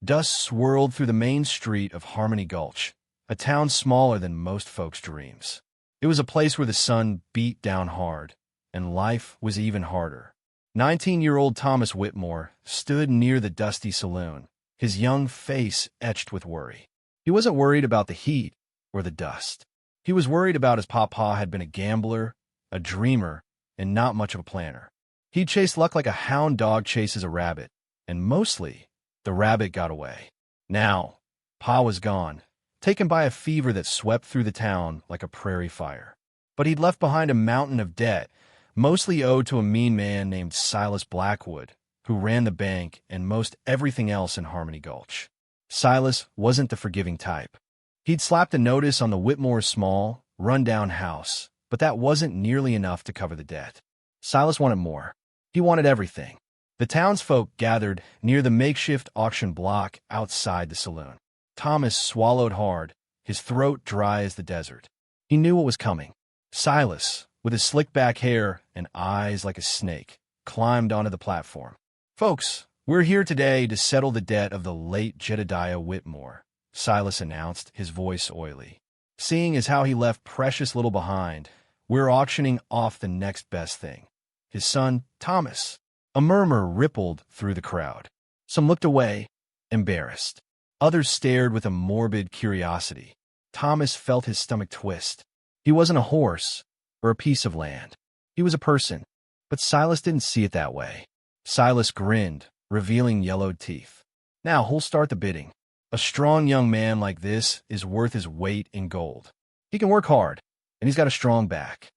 Dust swirled through the main street of Harmony Gulch, a town smaller than most folks' dreams. It was a place where the sun beat down hard, and life was even harder. 19-year-old Thomas Whitmore stood near the dusty saloon, his young face etched with worry. He wasn't worried about the heat or the dust. He was worried about his papa had been a gambler, a dreamer, and not much of a planner. He chased luck like a hound dog chases a rabbit, and mostly, the rabbit got away. Now, Pa was gone, taken by a fever that swept through the town like a prairie fire. But he'd left behind a mountain of debt, mostly owed to a mean man named Silas Blackwood, who ran the bank and most everything else in Harmony Gulch. Silas wasn't the forgiving type. He'd slapped a notice on the Whitmore's small, run-down house, but that wasn't nearly enough to cover the debt. Silas wanted more. He wanted everything. The townsfolk gathered near the makeshift auction block outside the saloon. Thomas swallowed hard, his throat dry as the desert. He knew what was coming. Silas, with his slick-back hair and eyes like a snake, climbed onto the platform. "Folks, we're here today to settle the debt of the late Jedediah Whitmore," Silas announced, his voice oily. "Seeing as how he left precious little behind, we're auctioning off the next best thing. His son, Thomas." A murmur rippled through the crowd. Some looked away, embarrassed. Others stared with a morbid curiosity. Thomas felt his stomach twist. He wasn't a horse or a piece of land. He was a person. But Silas didn't see it that way. Silas grinned, revealing yellowed teeth. "Now who'll start the bidding? A strong young man like this is worth his weight in gold. He can work hard, and he's got a strong back."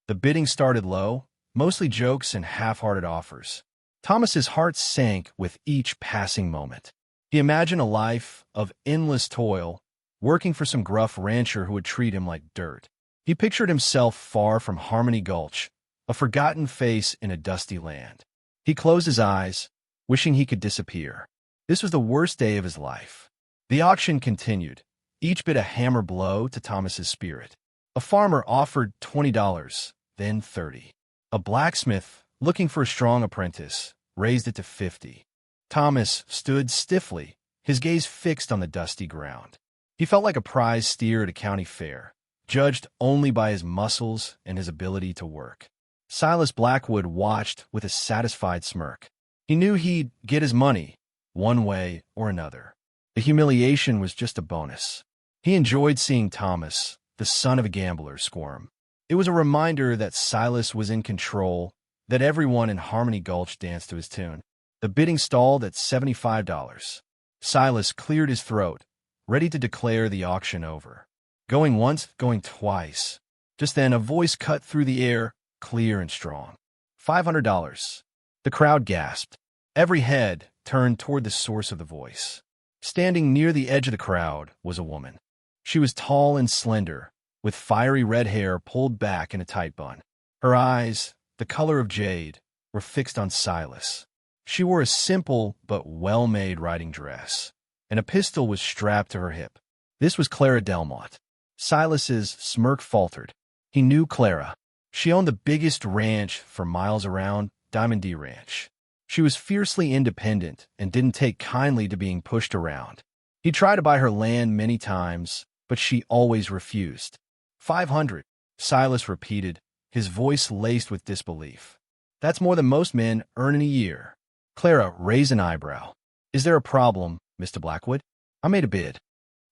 The bidding started low, mostly jokes and half-hearted offers. Thomas's heart sank with each passing moment. He imagined a life of endless toil, working for some gruff rancher who would treat him like dirt. He pictured himself far from Harmony Gulch, a forgotten face in a dusty land. He closed his eyes, wishing he could disappear. This was the worst day of his life. The auction continued, each bid a hammer blow to Thomas's spirit. A farmer offered $20, then $30. A blacksmith, looking for a strong apprentice, raised it to $50. Thomas stood stiffly, his gaze fixed on the dusty ground. He felt like a prize steer at a county fair, judged only by his muscles and his ability to work. Silas Blackwood watched with a satisfied smirk. He knew he'd get his money, one way or another. The humiliation was just a bonus. He enjoyed seeing Thomas, the son of a gambler, squirm. It was a reminder that Silas was in control, that everyone in Harmony Gulch danced to his tune. The bidding stalled at $75. Silas cleared his throat, ready to declare the auction over. Going once, going twice. Just then, a voice cut through the air, clear and strong. $500. The crowd gasped. Every head turned toward the source of the voice. Standing near the edge of the crowd was a woman. She was tall and slender, with fiery red hair pulled back in a tight bun. Her eyes, the color of jade, were fixed on Silas. She wore a simple but well-made riding dress, and a pistol was strapped to her hip. This was Clara Delmont. Silas's smirk faltered. He knew Clara. She owned the biggest ranch for miles around, Diamond D Ranch. She was fiercely independent and didn't take kindly to being pushed around. He tried to buy her land many times, but she always refused. $500, Silas repeated, his voice laced with disbelief. "That's more than most men earn in a year." Clara raised an eyebrow. "Is there a problem, Mr. Blackwood? I made a bid."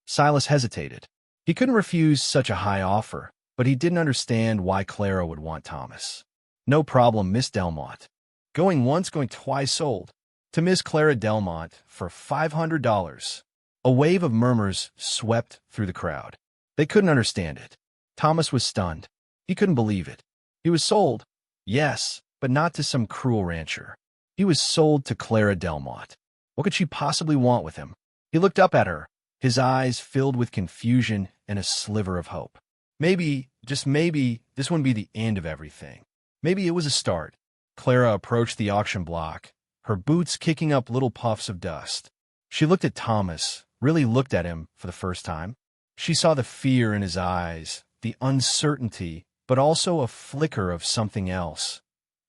Silas hesitated. He couldn't refuse such a high offer, but he didn't understand why Clara would want Thomas. "No problem, Miss Delmont." Going once, going twice sold. To Miss Clara Delmont for $500. A wave of murmurs swept through the crowd. They couldn't understand it. Thomas was stunned. He couldn't believe it. He was sold. Yes, but not to some cruel rancher. He was sold to Clara Delmont. What could she possibly want with him? He looked up at her, his eyes filled with confusion and a sliver of hope. Maybe, just maybe, this wouldn't be the end of everything. Maybe it was a start. Clara approached the auction block, her boots kicking up little puffs of dust. She looked at Thomas, really looked at him for the first time. She saw the fear in his eyes, the uncertainty, but also a flicker of something else.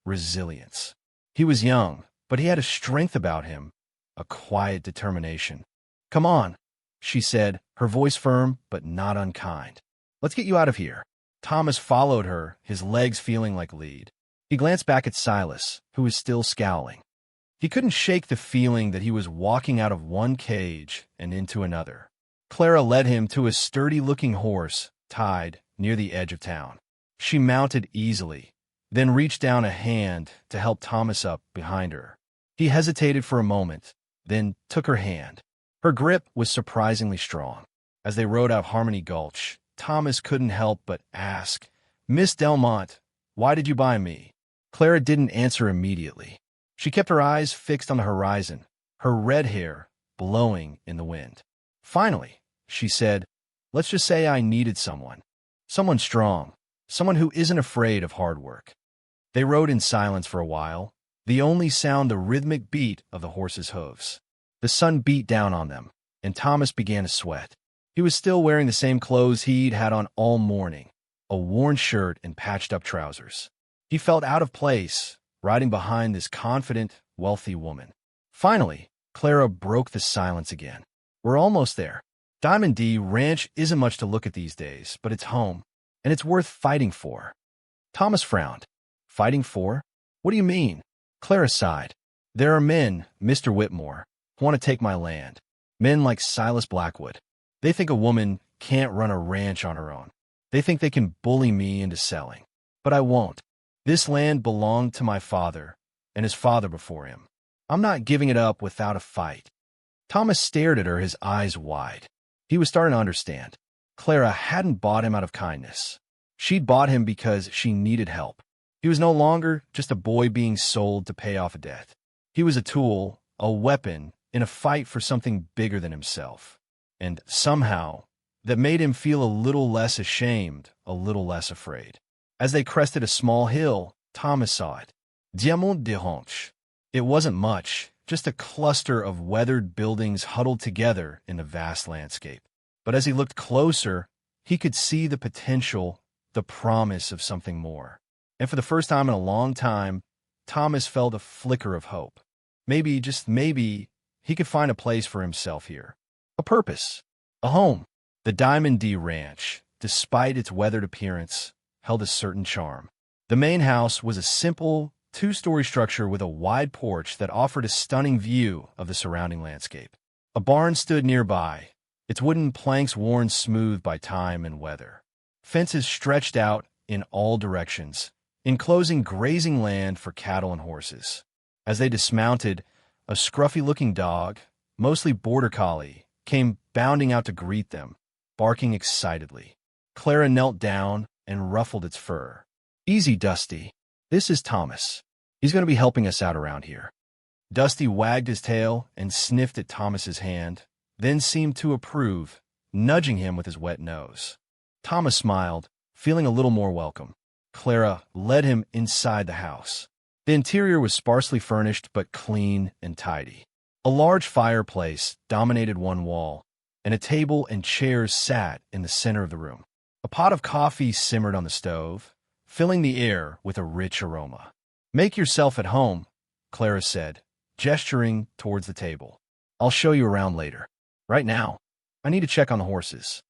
Resilience. He was young, but he had a strength about him, a quiet determination. "Come on," she said, her voice firm but not unkind. "Let's get you out of here." Thomas followed her, his legs feeling like lead. He glanced back at Silas, who was still scowling. He couldn't shake the feeling that he was walking out of one cage and into another. Clara led him to a sturdy-looking horse tied near the edge of town. She mounted easily, then reached down a hand to help Thomas up behind her. He hesitated for a moment, then took her hand. Her grip was surprisingly strong. As they rode out Harmony Gulch, Thomas couldn't help but ask, "Miss Delmont, why did you buy me?" Clara didn't answer immediately. She kept her eyes fixed on the horizon, her red hair blowing in the wind. Finally, she said, "Let's just say I needed someone. Someone strong. Someone who isn't afraid of hard work." They rode in silence for a while, the only sound the rhythmic beat of the horse's hooves. The sun beat down on them, and Thomas began to sweat. He was still wearing the same clothes he'd had on all morning, a worn shirt and patched-up trousers. He felt out of place, riding behind this confident, wealthy woman. Finally, Clara broke the silence again. "We're almost there. Diamond D Ranch isn't much to look at these days, but it's home, and it's worth fighting for." Thomas frowned. "Fighting for? What do you mean?" Clara sighed. "There are men, Mr. Whitmore, who want to take my land. Men like Silas Blackwood. They think a woman can't run a ranch on her own. They think they can bully me into selling. But I won't. This land belonged to my father, and his father before him. I'm not giving it up without a fight." Thomas stared at her, his eyes wide. He was starting to understand. Clara hadn't bought him out of kindness. She'd bought him because she needed help. He was no longer just a boy being sold to pay off a debt. He was a tool, a weapon, in a fight for something bigger than himself. And somehow, that made him feel a little less ashamed, a little less afraid. As they crested a small hill, Thomas saw it. Diamant de Ranch. It wasn't much, just a cluster of weathered buildings huddled together in the vast landscape. But as he looked closer, he could see the potential, the promise of something more. And for the first time in a long time, Thomas felt a flicker of hope. Maybe, just maybe, he could find a place for himself here. A purpose. A home. The Diamond D Ranch, despite its weathered appearance, held a certain charm. The main house was a simple, two-story structure with a wide porch that offered a stunning view of the surrounding landscape. A barn stood nearby, its wooden planks worn smooth by time and weather. Fences stretched out in all directions, enclosing grazing land for cattle and horses. As they dismounted, a scruffy-looking dog, mostly border collie, came bounding out to greet them, barking excitedly. Clara knelt down and ruffled its fur. "Easy, Dusty. This is Thomas. He's going to be helping us out around here." Dusty wagged his tail and sniffed at Thomas's hand, then seemed to approve, nudging him with his wet nose. Thomas smiled, feeling a little more welcome. Clara led him inside the house. The interior was sparsely furnished but clean and tidy. A large fireplace dominated one wall, and a table and chairs sat in the center of the room. A pot of coffee simmered on the stove, filling the air with a rich aroma. "Make yourself at home," Clara said, gesturing towards the table. "I'll show you around later. Right now, I need to check on the horses."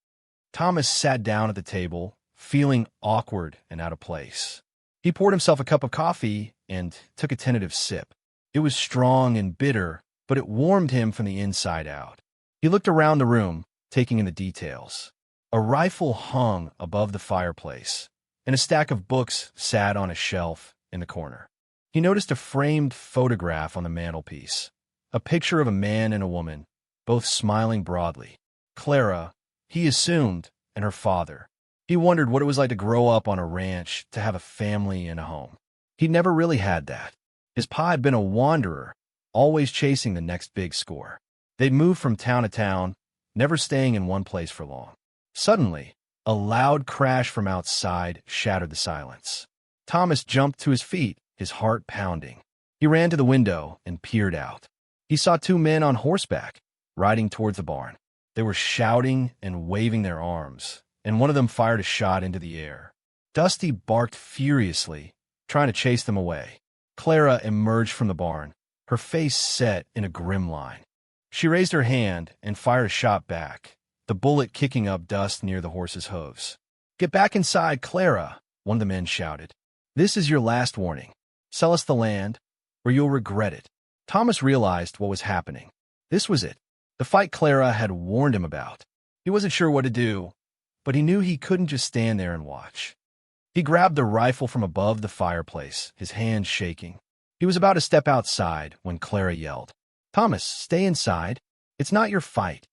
Thomas sat down at the table, feeling awkward and out of place. He poured himself a cup of coffee and took a tentative sip. It was strong and bitter, but it warmed him from the inside out. He looked around the room, taking in the details. A rifle hung above the fireplace, and a stack of books sat on a shelf in the corner. He noticed a framed photograph on the mantelpiece, a picture of a man and a woman, both smiling broadly. Clara, he assumed, and her father. He wondered what it was like to grow up on a ranch, to have a family and a home. He'd never really had that. His pa had been a wanderer, always chasing the next big score. They'd moved from town to town, never staying in one place for long. Suddenly, a loud crash from outside shattered the silence. Thomas jumped to his feet, his heart pounding. He ran to the window and peered out. He saw two men on horseback, riding towards the barn. They were shouting and waving their arms, and one of them fired a shot into the air. Dusty barked furiously, trying to chase them away. Clara emerged from the barn, her face set in a grim line. She raised her hand and fired a shot back, the bullet kicking up dust near the horse's hooves. "Get back inside, Clara," one of the men shouted. "This is your last warning. Sell us the land, or you'll regret it." Thomas realized what was happening. This was it, the fight Clara had warned him about. He wasn't sure what to do, but he knew he couldn't just stand there and watch. He grabbed the rifle from above the fireplace, his hands shaking. He was about to step outside when Clara yelled, "Thomas, stay inside. It's not your fight."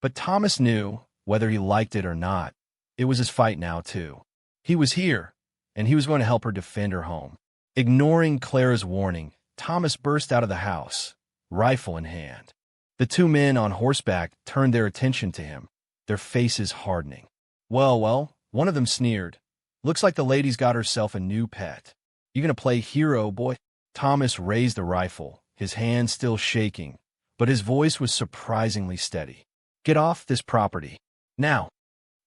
But Thomas knew, whether he liked it or not, it was his fight now too. He was here, and he was going to help her defend her home. Ignoring Clara's warning, Thomas burst out of the house, rifle in hand. The two men on horseback turned their attention to him, their faces hardening. Well, one of them sneered. "Looks like the lady's got herself a new pet. You gonna play hero, boy?" Thomas raised the rifle, his hand still shaking, but his voice was surprisingly steady. "Get off this property. Now."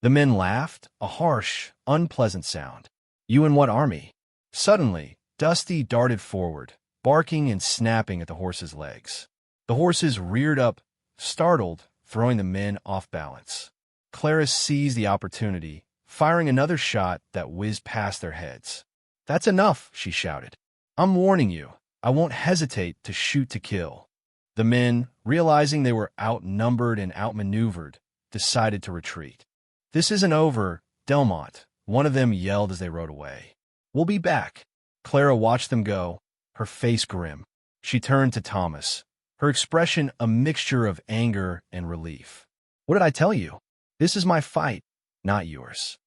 The men laughed, a harsh, unpleasant sound. "You in what army?" Suddenly, Dusty darted forward, barking and snapping at the horse's legs. The horses reared up, startled, throwing the men off balance. Clara seized the opportunity, firing another shot that whizzed past their heads. "That's enough," she shouted. "I'm warning you. I won't hesitate to shoot to kill." The men, realizing they were outnumbered and outmaneuvered, decided to retreat. "This isn't over, Delmont," one of them yelled as they rode away. "We'll be back." Clara watched them go, her face grim. She turned to Thomas, her expression a mixture of anger and relief. "What did I tell you? This is my fight, not yours."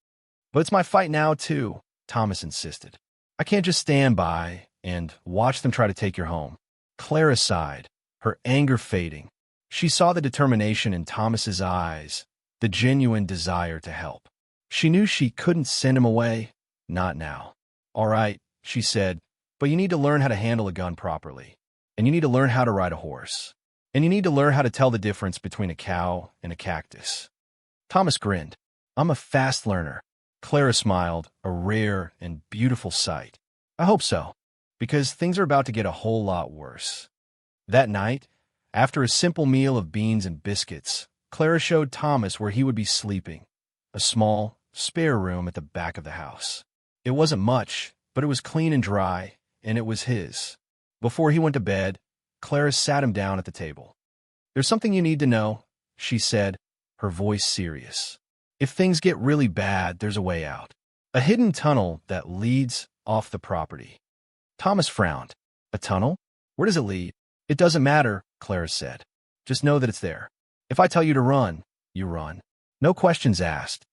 "But it's my fight now, too," Thomas insisted. "I can't just stand by and watch them try to take your home." Clara sighed, her anger fading. She saw the determination in Thomas's eyes, the genuine desire to help. She knew she couldn't send him away, not now. "All right," she said, "but you need to learn how to handle a gun properly. And you need to learn how to ride a horse. And you need to learn how to tell the difference between a cow and a cactus." Thomas grinned. "I'm a fast learner." Clara smiled, a rare and beautiful sight. "I hope so, because things are about to get a whole lot worse." That night, after a simple meal of beans and biscuits, Clara showed Thomas where he would be sleeping, a small, spare room at the back of the house. It wasn't much, but it was clean and dry, and it was his. Before he went to bed, Clara sat him down at the table. "There's something you need to know," she said, her voice serious. "If things get really bad, there's a way out. A hidden tunnel that leads off the property." Thomas frowned. "A tunnel? Where does it lead?" "It doesn't matter," Clara said. "Just know that it's there. If I tell you to run, you run. No questions asked."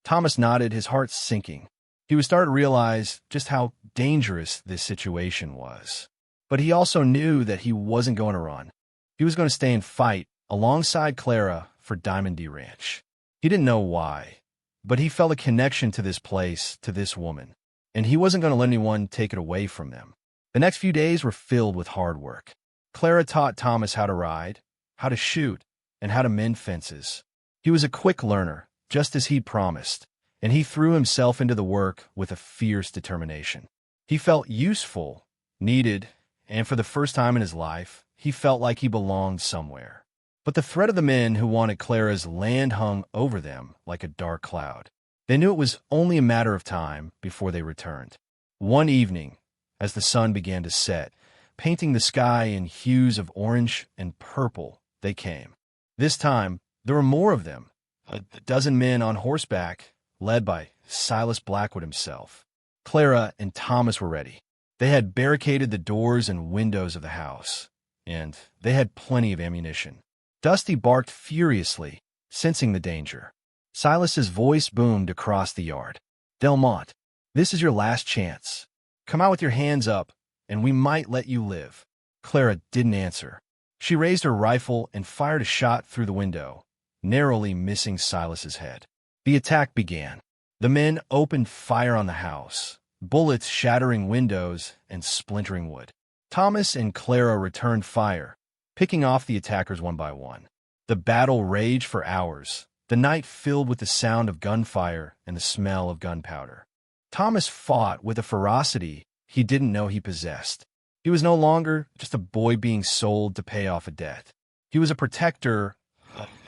Thomas nodded, his heart sinking. He was starting to realize just how dangerous this situation was. But he also knew that he wasn't going to run. He was going to stay and fight alongside Clara for Diamond D Ranch. He didn't know why, but he felt a connection to this place, to this woman, and he wasn't going to let anyone take it away from them. The next few days were filled with hard work. Clara taught Thomas how to ride, how to shoot, and how to mend fences. He was a quick learner, just as he'd promised, and he threw himself into the work with a fierce determination. He felt useful, needed, and for the first time in his life, he felt like he belonged somewhere. But the threat of the men who wanted Clara's land hung over them like a dark cloud. They knew it was only a matter of time before they returned. One evening, as the sun began to set, painting the sky in hues of orange and purple, they came. This time, there were more of them, a dozen men on horseback, led by Silas Blackwood himself. Clara and Thomas were ready. They had barricaded the doors and windows of the house, and they had plenty of ammunition. Dusty barked furiously, sensing the danger. Silas's voice boomed across the yard. "Delmont, this is your last chance. Come out with your hands up, and we might let you live." Clara didn't answer. She raised her rifle and fired a shot through the window, narrowly missing Silas's head. The attack began. The men opened fire on the house, bullets shattering windows and splintering wood. Thomas and Clara returned fire, picking off the attackers one by one. The battle raged for hours, the night filled with the sound of gunfire and the smell of gunpowder. Thomas fought with a ferocity he didn't know he possessed. He was no longer just a boy being sold to pay off a debt. He was a protector,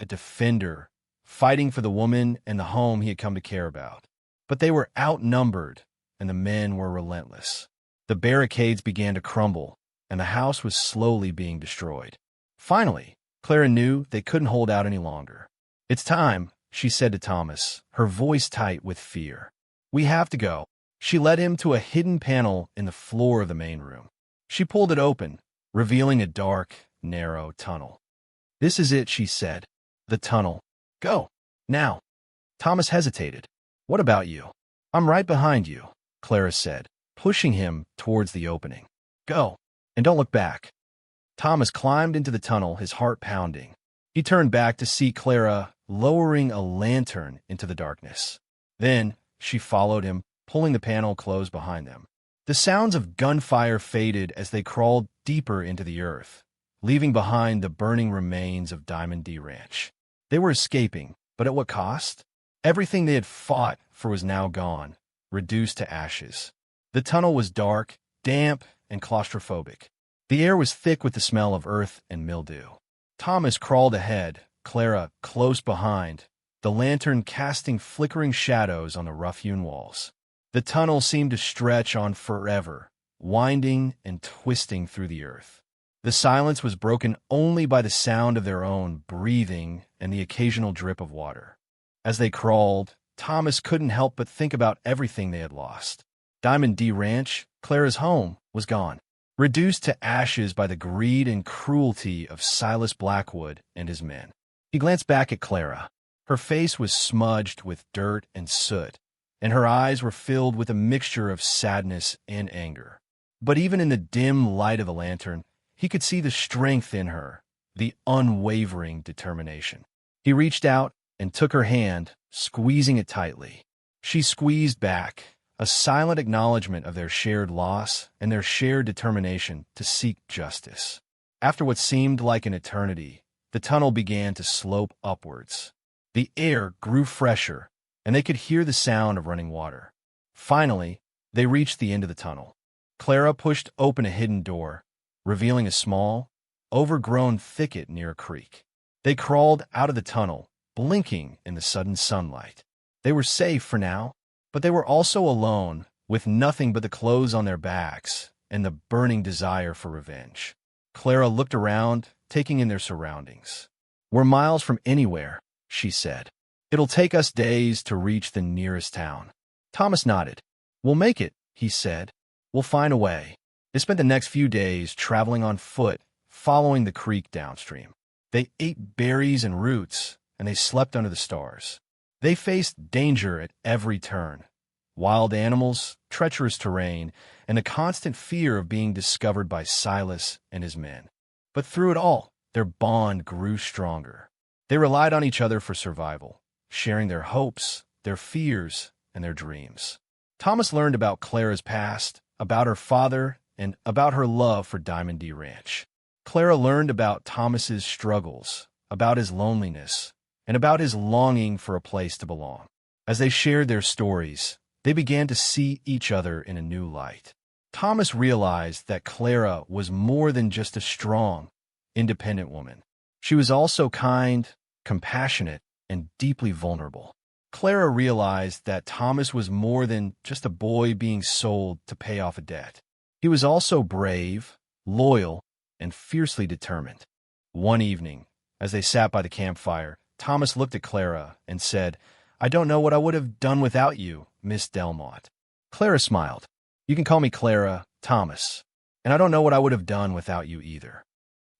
a defender, fighting for the woman and the home he had come to care about. But they were outnumbered, and the men were relentless. The barricades began to crumble, and the house was slowly being destroyed. Finally, Clara knew they couldn't hold out any longer. "It's time," she said to Thomas, her voice tight with fear. "We have to go." She led him to a hidden panel in the floor of the main room. She pulled it open, revealing a dark, narrow tunnel. "This is it," she said. "The tunnel. Go. Now." Thomas hesitated. "What about you?" "I'm right behind you," Clara said, pushing him towards the opening. "Go, and don't look back." Thomas climbed into the tunnel, his heart pounding. He turned back to see Clara lowering a lantern into the darkness. Then she followed him, pulling the panel closed behind them. The sounds of gunfire faded as they crawled deeper into the earth, leaving behind the burning remains of Diamond D Ranch. They were escaping, but at what cost? Everything they had fought for was now gone, reduced to ashes. The tunnel was dark, damp, and claustrophobic. The air was thick with the smell of earth and mildew. Thomas crawled ahead, Clara close behind, the lantern casting flickering shadows on the rough-hewn walls. The tunnel seemed to stretch on forever, winding and twisting through the earth. The silence was broken only by the sound of their own breathing and the occasional drip of water. As they crawled, Thomas couldn't help but think about everything they had lost. Diamond D Ranch, Clara's home, was gone, reduced to ashes by the greed and cruelty of Silas Blackwood and his men. He glanced back at Clara. Her face was smudged with dirt and soot, and her eyes were filled with a mixture of sadness and anger. But even in the dim light of the lantern, he could see the strength in her, the unwavering determination. He reached out and took her hand, squeezing it tightly. She squeezed back, a silent acknowledgement of their shared loss and their shared determination to seek justice. After what seemed like an eternity, the tunnel began to slope upwards. The air grew fresher, and they could hear the sound of running water. Finally, they reached the end of the tunnel. Clara pushed open a hidden door, revealing a small, overgrown thicket near a creek. They crawled out of the tunnel, blinking in the sudden sunlight. They were safe for now, but they were also alone, with nothing but the clothes on their backs and the burning desire for revenge. Clara looked around, taking in their surroundings. "We're miles from anywhere," she said. "It'll take us days to reach the nearest town." Thomas nodded. "We'll make it," he said. "We'll find a way." They spent the next few days traveling on foot, following the creek downstream. They ate berries and roots, and they slept under the stars. They faced danger at every turn. Wild animals, treacherous terrain, and the constant fear of being discovered by Silas and his men. But through it all, their bond grew stronger. They relied on each other for survival, sharing their hopes, their fears, and their dreams. Thomas learned about Clara's past, about her father, and about her love for Diamond D Ranch. Clara learned about Thomas's struggles, about his loneliness, and about his longing for a place to belong. As they shared their stories, they began to see each other in a new light. Thomas realized that Clara was more than just a strong, independent woman. She was also kind, compassionate, and deeply vulnerable. Clara realized that Thomas was more than just a boy being sold to pay off a debt. He was also brave, loyal, and fiercely determined. One evening, as they sat by the campfire, Thomas looked at Clara and said, "I don't know what I would have done without you, Miss Delmont." Clara smiled. "You can call me Clara, Thomas, and I don't know what I would have done without you either."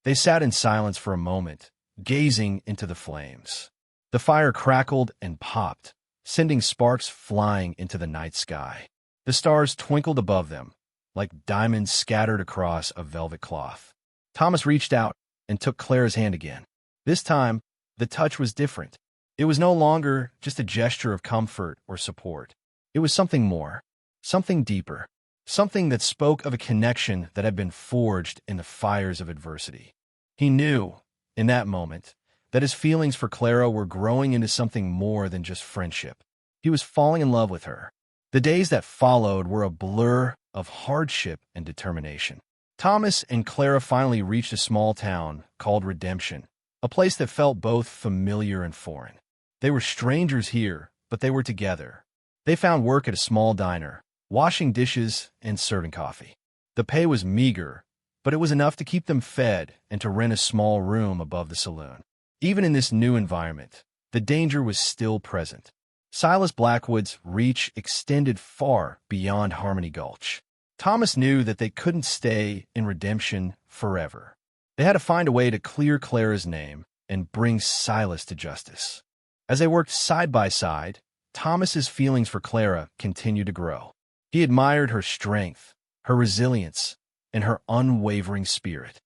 They sat in silence for a moment, gazing into the flames. The fire crackled and popped, sending sparks flying into the night sky. The stars twinkled above them, like diamonds scattered across a velvet cloth. Thomas reached out and took Clara's hand again. This time, the touch was different. It was no longer just a gesture of comfort or support. It was something more, something deeper, something that spoke of a connection that had been forged in the fires of adversity. He knew, in that moment, that his feelings for Clara were growing into something more than just friendship. He was falling in love with her. The days that followed were a blur of hardship and determination. Thomas and Clara finally reached a small town called Redemption, a place that felt both familiar and foreign. They were strangers here, but they were together. They found work at a small diner, washing dishes and serving coffee. The pay was meager, but it was enough to keep them fed and to rent a small room above the saloon. Even in this new environment, the danger was still present. Silas Blackwood's reach extended far beyond Harmony Gulch. Thomas knew that they couldn't stay in Redemption forever. They had to find a way to clear Clara's name and bring Silas to justice. As they worked side by side, Thomas's feelings for Clara continued to grow. He admired her strength, her resilience, and her unwavering spirit.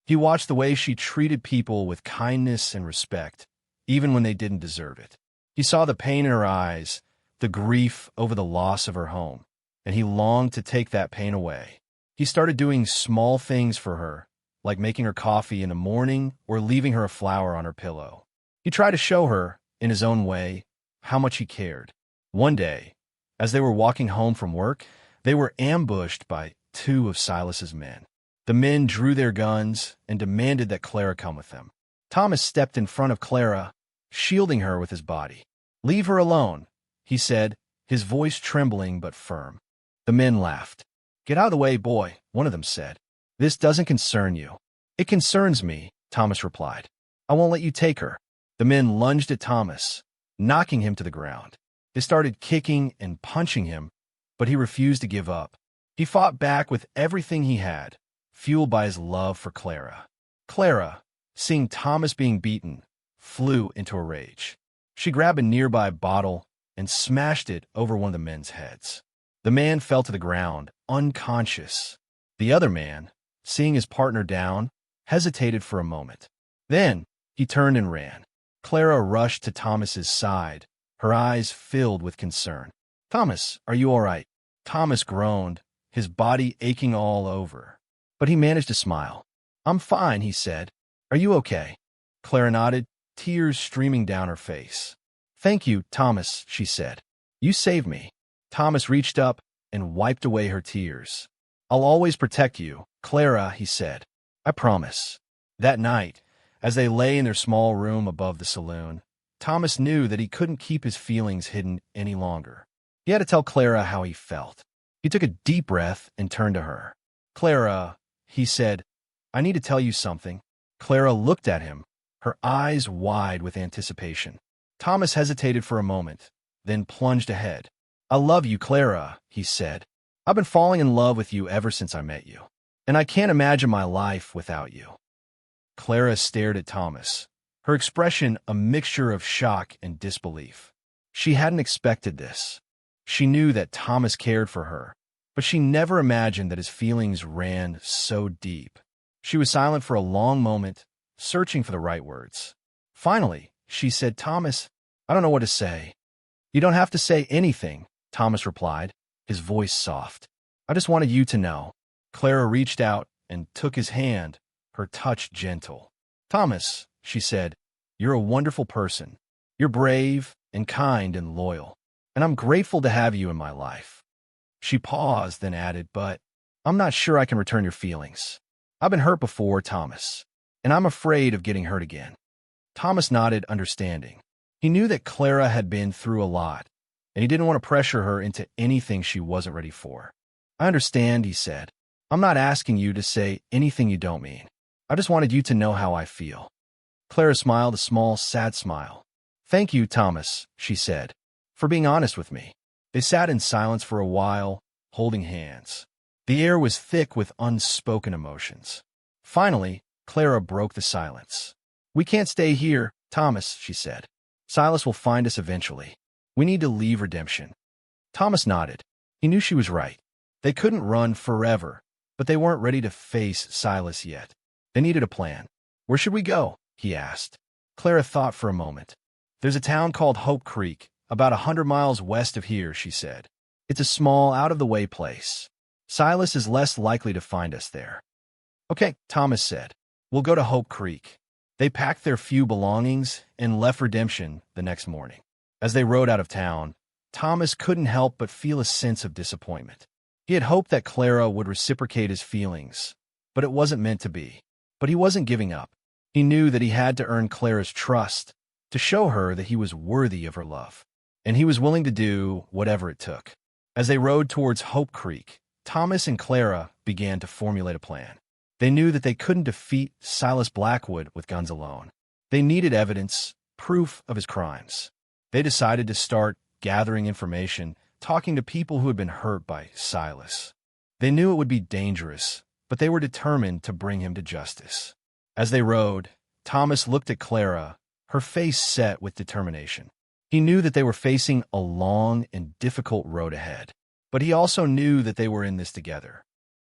He watched the way she treated people with kindness and respect, even when they didn't deserve it. He saw the pain in her eyes, the grief over the loss of her home, and he longed to take that pain away. He started doing small things for her, like making her coffee in the morning or leaving her a flower on her pillow. He tried to show her, in his own way, how much he cared. One day, as they were walking home from work, they were ambushed by two of Silas's men. The men drew their guns and demanded that Clara come with them. Thomas stepped in front of Clara, shielding her with his body. "Leave her alone," he said, his voice trembling but firm. The men laughed. "Get out of the way, boy," one of them said. "This doesn't concern you." "It concerns me," Thomas replied. "I won't let you take her." The men lunged at Thomas, knocking him to the ground. They started kicking and punching him, but he refused to give up. He fought back with everything he had, fueled by his love for Clara. Clara, seeing Thomas being beaten, flew into a rage. She grabbed a nearby bottle and smashed it over one of the men's heads. The man fell to the ground, unconscious. The other man, seeing his partner down, hesitated for a moment. Then he turned and ran. Clara rushed to Thomas's side, her eyes filled with concern. "Thomas, are you all right?" Thomas groaned, his body aching all over. But he managed to smile. "I'm fine," he said. "Are you okay?" Clara nodded, tears streaming down her face. "Thank you, Thomas," she said. "You saved me." Thomas reached up and wiped away her tears. "I'll always protect you, Clara," he said. "I promise." That night, as they lay in their small room above the saloon, Thomas knew that he couldn't keep his feelings hidden any longer. He had to tell Clara how he felt. He took a deep breath and turned to her. "Clara," he said, "I need to tell you something." Clara looked at him, her eyes wide with anticipation. Thomas hesitated for a moment, then plunged ahead. "I love you, Clara," he said. "I've been falling in love with you ever since I met you, and I can't imagine my life without you." Clara stared at Thomas, her expression a mixture of shock and disbelief. She hadn't expected this. She knew that Thomas cared for her, but she never imagined that his feelings ran so deep. She was silent for a long moment, searching for the right words. Finally, she said, "Thomas, I don't know what to say." "You don't have to say anything," Thomas replied, his voice soft. "I just wanted you to know." Clara reached out and took his hand, her touch gentle. "Thomas," she said, "you're a wonderful person. You're brave and kind and loyal, and I'm grateful to have you in my life." She paused, then added, "But I'm not sure I can return your feelings. I've been hurt before, Thomas, and I'm afraid of getting hurt again." Thomas nodded, understanding. He knew that Clara had been through a lot, and he didn't want to pressure her into anything she wasn't ready for. "I understand," he said. "I'm not asking you to say anything you don't mean. I just wanted you to know how I feel." Clara smiled a small, sad smile. "Thank you, Thomas," she said, "for being honest with me." They sat in silence for a while, holding hands. The air was thick with unspoken emotions. Finally, Clara broke the silence. "We can't stay here, Thomas," she said. "Silas will find us eventually. We need to leave Redemption." Thomas nodded. He knew she was right. They couldn't run forever, but they weren't ready to face Silas yet. They needed a plan. "Where should we go?" he asked. Clara thought for a moment. "There's a town called Hope Creek, about 100 miles west of here," she said. "It's a small, out-of-the-way place. Silas is less likely to find us there." "Okay," Thomas said. "We'll go to Hope Creek." They packed their few belongings and left Redemption the next morning. As they rode out of town, Thomas couldn't help but feel a sense of disappointment. He had hoped that Clara would reciprocate his feelings, but it wasn't meant to be. But he wasn't giving up. He knew that he had to earn Clara's trust, to show her that he was worthy of her love. And he was willing to do whatever it took. As they rode towards Hope Creek, Thomas and Clara began to formulate a plan. They knew that they couldn't defeat Silas Blackwood with guns alone. They needed evidence, proof of his crimes. They decided to start gathering information, talking to people who had been hurt by Silas. They knew it would be dangerous, but they were determined to bring him to justice. As they rode, Thomas looked at Clara, her face set with determination. He knew that they were facing a long and difficult road ahead, but he also knew that they were in this together.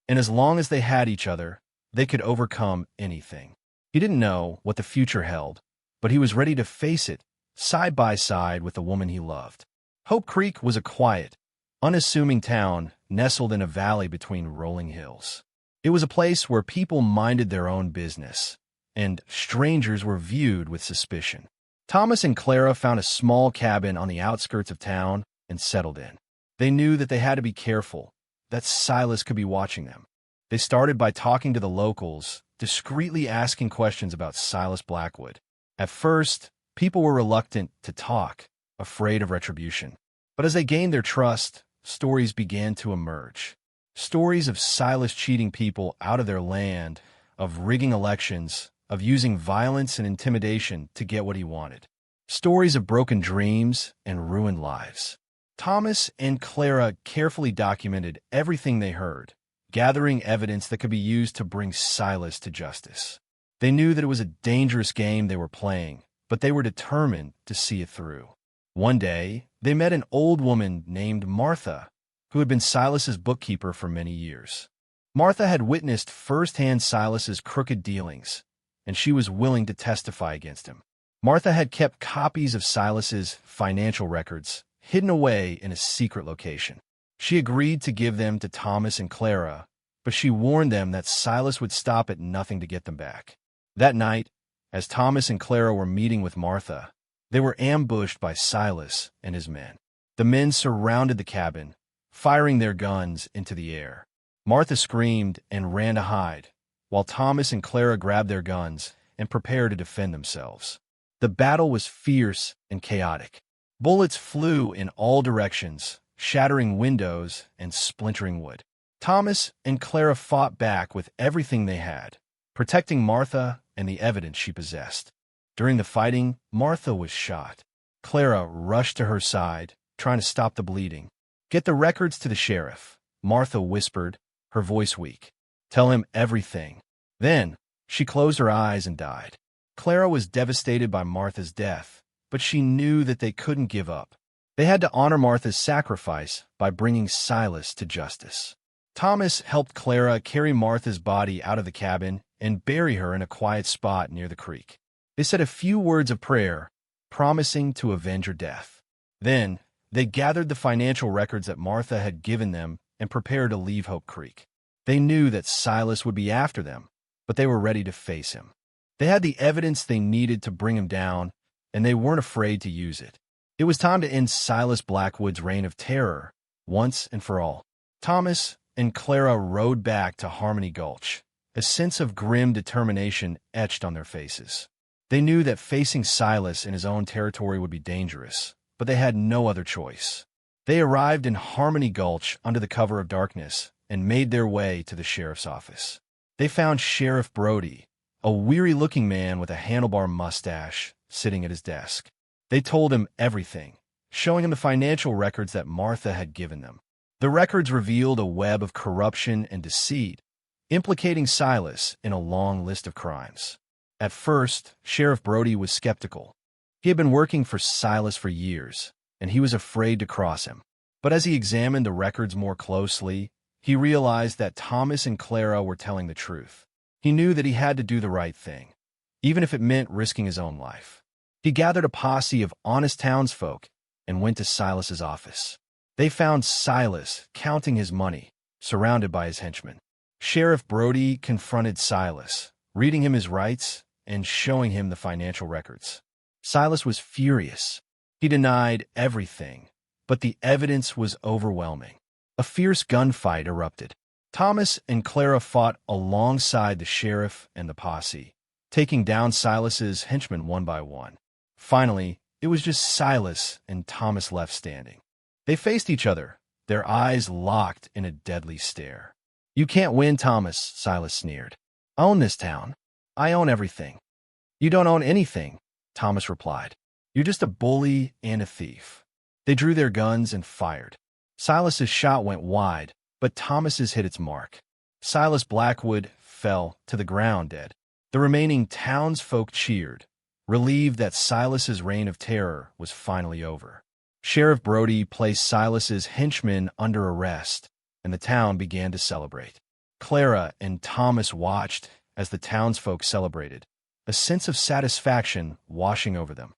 And as long as they had each other, they could overcome anything. He didn't know what the future held, but he was ready to face it, side by side with the woman he loved. Hope Creek was a quiet, unassuming town nestled in a valley between rolling hills. It was a place where people minded their own business, and strangers were viewed with suspicion. Thomas and Clara found a small cabin on the outskirts of town and settled in. They knew that they had to be careful, that Silas could be watching them. They started by talking to the locals, discreetly asking questions about Silas Blackwood. At first, people were reluctant to talk, afraid of retribution. But as they gained their trust, stories began to emerge. Stories of Silas cheating people out of their land, of rigging elections, of using violence and intimidation to get what he wanted. Stories of broken dreams and ruined lives. Thomas and Clara carefully documented everything they heard, gathering evidence that could be used to bring Silas to justice. They knew that it was a dangerous game they were playing, but they were determined to see it through. One day, they met an old woman named Martha, who had been Silas's bookkeeper for many years. Martha had witnessed firsthand Silas's crooked dealings, and she was willing to testify against him. Martha had kept copies of Silas's financial records hidden away in a secret location. She agreed to give them to Thomas and Clara, but she warned them that Silas would stop at nothing to get them back. That night, as Thomas and Clara were meeting with Martha, they were ambushed by Silas and his men. The men surrounded the cabin, firing their guns into the air. Martha screamed and ran to hide, while Thomas and Clara grabbed their guns and prepared to defend themselves. The battle was fierce and chaotic. Bullets flew in all directions, shattering windows and splintering wood. Thomas and Clara fought back with everything they had, protecting Martha and the evidence she possessed. During the fighting, Martha was shot. Clara rushed to her side, trying to stop the bleeding. "Get the records to the sheriff," Martha whispered, her voice weak. "Tell him everything." Then, she closed her eyes and died. Clara was devastated by Martha's death, but she knew that they couldn't give up. They had to honor Martha's sacrifice by bringing Silas to justice. Thomas helped Clara carry Martha's body out of the cabin and bury her in a quiet spot near the creek. They said a few words of prayer, promising to avenge her death. Then, they gathered the financial records that Martha had given them and prepared to leave Hope Creek. They knew that Silas would be after them, but they were ready to face him. They had the evidence they needed to bring him down, and they weren't afraid to use it. It was time to end Silas Blackwood's reign of terror, once and for all. Thomas and Clara rode back to Harmony Gulch, a sense of grim determination etched on their faces. They knew that facing Silas in his own territory would be dangerous, but they had no other choice. They arrived in Harmony Gulch under the cover of darkness and made their way to the sheriff's office. They found Sheriff Brody, a weary-looking man with a handlebar mustache, sitting at his desk. They told him everything, showing him the financial records that Martha had given them. The records revealed a web of corruption and deceit, implicating Silas in a long list of crimes. At first, Sheriff Brody was skeptical. He had been working for Silas for years, and he was afraid to cross him. But as he examined the records more closely, he realized that Thomas and Clara were telling the truth. He knew that he had to do the right thing, even if it meant risking his own life. He gathered a posse of honest townsfolk and went to Silas's office. They found Silas counting his money, surrounded by his henchmen. Sheriff Brody confronted Silas, reading him his rights and showing him the financial records. Silas was furious. He denied everything, but the evidence was overwhelming. A fierce gunfight erupted. Thomas and Clara fought alongside the sheriff and the posse, taking down Silas's henchmen one by one. Finally, it was just Silas and Thomas left standing. They faced each other, their eyes locked in a deadly stare. "You can't win, Thomas," Silas sneered. "I own this town. I own everything." "You don't own anything," Thomas replied. "You're just a bully and a thief." They drew their guns and fired. Silas's shot went wide, but Thomas's hit its mark. Silas Blackwood fell to the ground dead. The remaining townsfolk cheered, relieved that Silas's reign of terror was finally over. Sheriff Brody placed Silas's henchmen under arrest, and the town began to celebrate. Clara and Thomas watched as the townsfolk celebrated, a sense of satisfaction washing over them.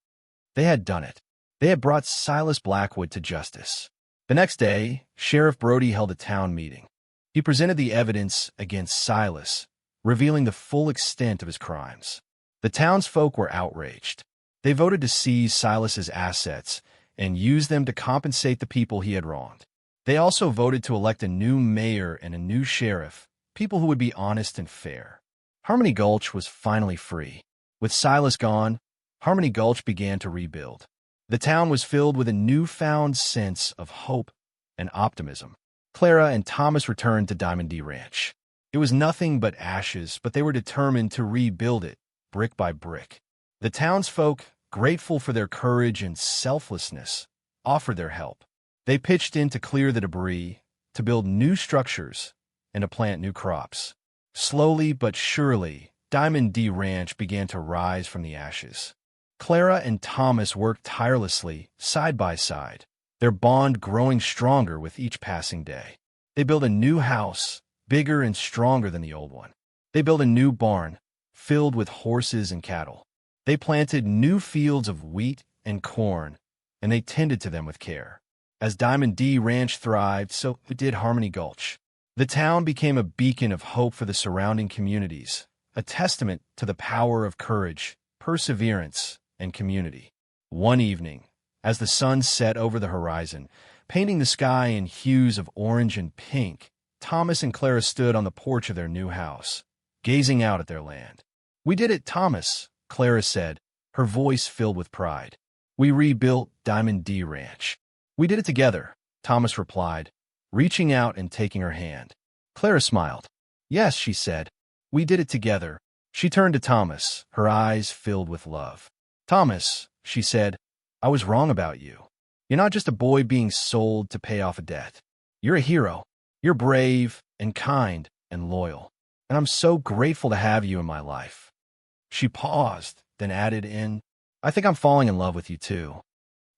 They had done it. They had brought Silas Blackwood to justice. The next day, Sheriff Brody held a town meeting. He presented the evidence against Silas, revealing the full extent of his crimes. The townsfolk were outraged. They voted to seize Silas's assets and use them to compensate the people he had wronged. They also voted to elect a new mayor and a new sheriff, people who would be honest and fair. Harmony Gulch was finally free. With Silas gone, Harmony Gulch began to rebuild. The town was filled with a newfound sense of hope and optimism. Clara and Thomas returned to Diamond D Ranch. It was nothing but ashes, but they were determined to rebuild it, brick by brick. The townsfolk, grateful for their courage and selflessness, offered their help. They pitched in to clear the debris, to build new structures, and to plant new crops. Slowly but surely, Diamond D Ranch began to rise from the ashes. Clara and Thomas worked tirelessly, side by side, their bond growing stronger with each passing day. They built a new house, bigger and stronger than the old one. They built a new barn, filled with horses and cattle. They planted new fields of wheat and corn, and they tended to them with care. As Diamond D Ranch thrived, so did Harmony Gulch. The town became a beacon of hope for the surrounding communities, a testament to the power of courage, perseverance, and community. One evening, as the sun set over the horizon, painting the sky in hues of orange and pink, Thomas and Clara stood on the porch of their new house, gazing out at their land. "We did it, Thomas," Clara said, her voice filled with pride. "We rebuilt Diamond D Ranch." "We did it together," Thomas replied, reaching out and taking her hand. Clara smiled. "Yes," she said, "we did it together." She turned to Thomas, her eyes filled with love. "Thomas," she said, "I was wrong about you. You're not just a boy being sold to pay off a debt. You're a hero. You're brave and kind and loyal. And I'm so grateful to have you in my life." She paused, then added "I think I'm falling in love with you too."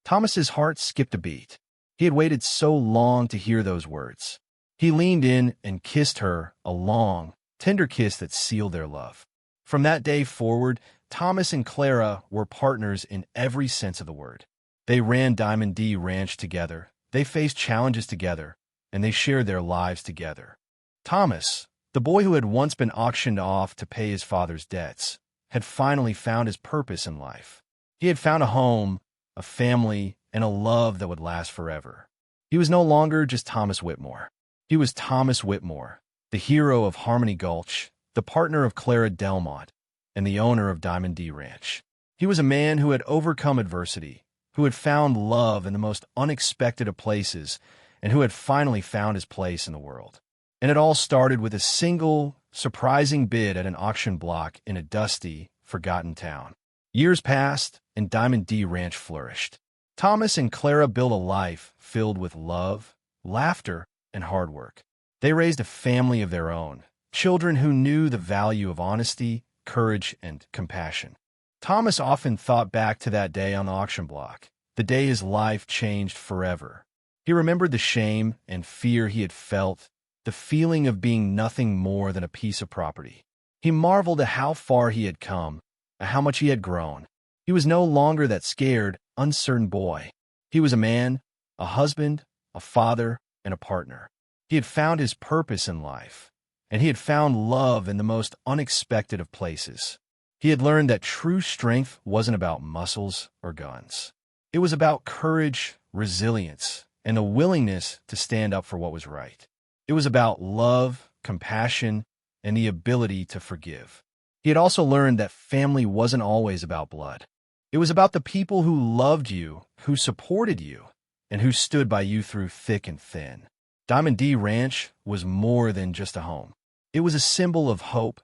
Thomas's heart skipped a beat. He had waited so long to hear those words. He leaned in and kissed her, a long, tender kiss that sealed their love. From that day forward, Thomas and Clara were partners in every sense of the word. They ran Diamond D Ranch together, they faced challenges together, and they shared their lives together. Thomas, the boy who had once been auctioned off to pay his father's debts, had finally found his purpose in life. He had found a home, a family, and a love that would last forever. He was no longer just Thomas Whitmore. He was Thomas Whitmore, the hero of Harmony Gulch, the partner of Clara Delmont, and the owner of Diamond D Ranch. He was a man who had overcome adversity, who had found love in the most unexpected of places, and who had finally found his place in the world. And it all started with a single, surprising bid at an auction block in a dusty, forgotten town. Years passed, and Diamond D Ranch flourished. Thomas and Clara built a life filled with love, laughter, and hard work. They raised a family of their own, children who knew the value of honesty, courage, and compassion. Thomas often thought back to that day on the auction block, the day his life changed forever. He remembered the shame and fear he had felt, the feeling of being nothing more than a piece of property. He marveled at how far he had come, at how much he had grown. He was no longer that scared, uncertain boy. He was a man, a husband, a father, and a partner. He had found his purpose in life, and he had found love in the most unexpected of places. He had learned that true strength wasn't about muscles or guns. It was about courage, resilience, and a willingness to stand up for what was right. It was about love, compassion, and the ability to forgive. He had also learned that family wasn't always about blood. It was about the people who loved you, who supported you, and who stood by you through thick and thin. Diamond D Ranch was more than just a home. It was a symbol of hope,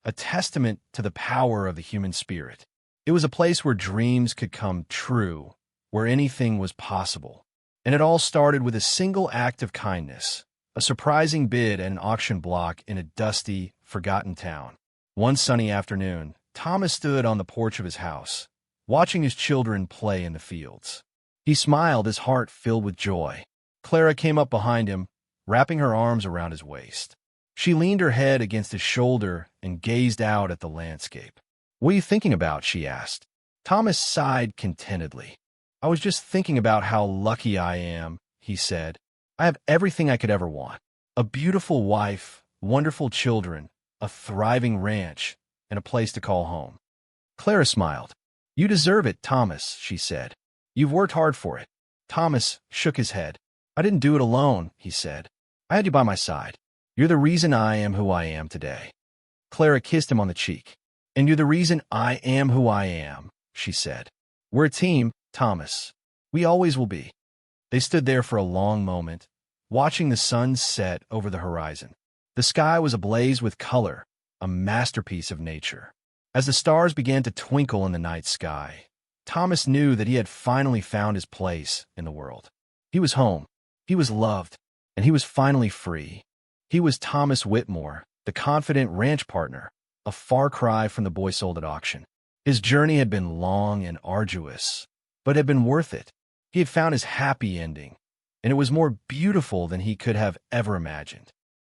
a testament to the power of the human spirit. It was a place where dreams could come true, where anything was possible. And it all started with a single act of kindness, a surprising bid at an auction block in a dusty, forgotten town. One sunny afternoon, Thomas stood on the porch of his house, watching his children play in the fields. He smiled, his heart filled with joy. Clara came up behind him, wrapping her arms around his waist. She leaned her head against his shoulder and gazed out at the landscape. "What are you thinking about?" she asked. Thomas sighed contentedly. "I was just thinking about how lucky I am," he said. "I have everything I could ever want. A beautiful wife, wonderful children, a thriving ranch, and a place to call home." Clara smiled. "You deserve it, Thomas," she said. "You've worked hard for it." Thomas shook his head. "I didn't do it alone," he said. "I had you by my side. You're the reason I am who I am today." Clara kissed him on the cheek. "And you're the reason I am who I am," she said. "We're a team, Thomas. We always will be." They stood there for a long moment, watching the sun set over the horizon. The sky was ablaze with color, a masterpiece of nature. As the stars began to twinkle in the night sky, Thomas knew that he had finally found his place in the world. He was home, he was loved, and he was finally free. He was Thomas Whitmore, the confident ranch partner, a far cry from the boy sold at auction. His journey had been long and arduous, but had been worth it. He had found his happy ending, and it was more beautiful than he could have ever imagined.